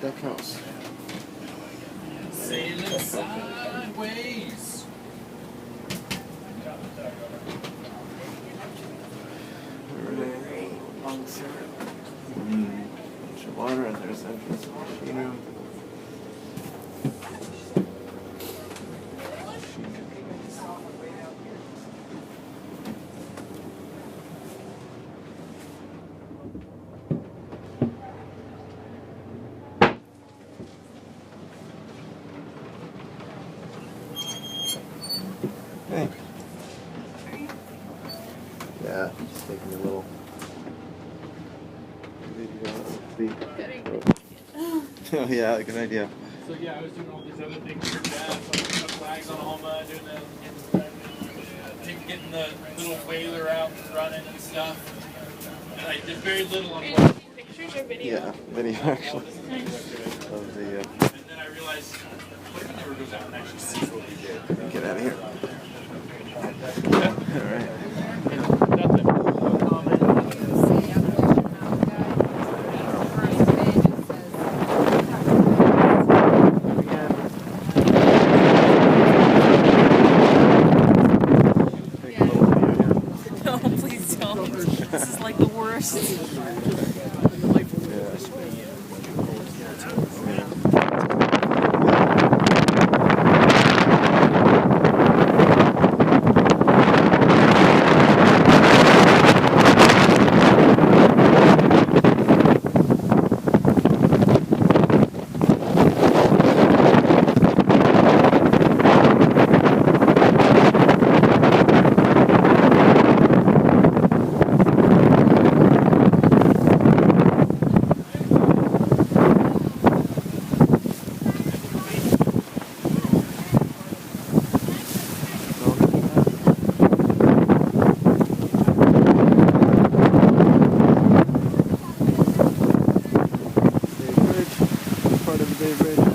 Deck house. Sailing sideways. Right on syrup. Bunch of water, and there's the entrance to the machine room. Hey. Yeah, just taking a little video of the. Oh yeah, good idea. So yeah, I was doing all these other things for Dad, so putting up flags on Alma, doing getting the little whaler out and running and stuff. And I did very little on what. Pictures or video? Yeah, video actually. Nice. Of the. And then I realized, what if I never goes out and actually sees what we did? Get out of here. All right. No, please don't. This is like the worst. Part of the Bay Bridge.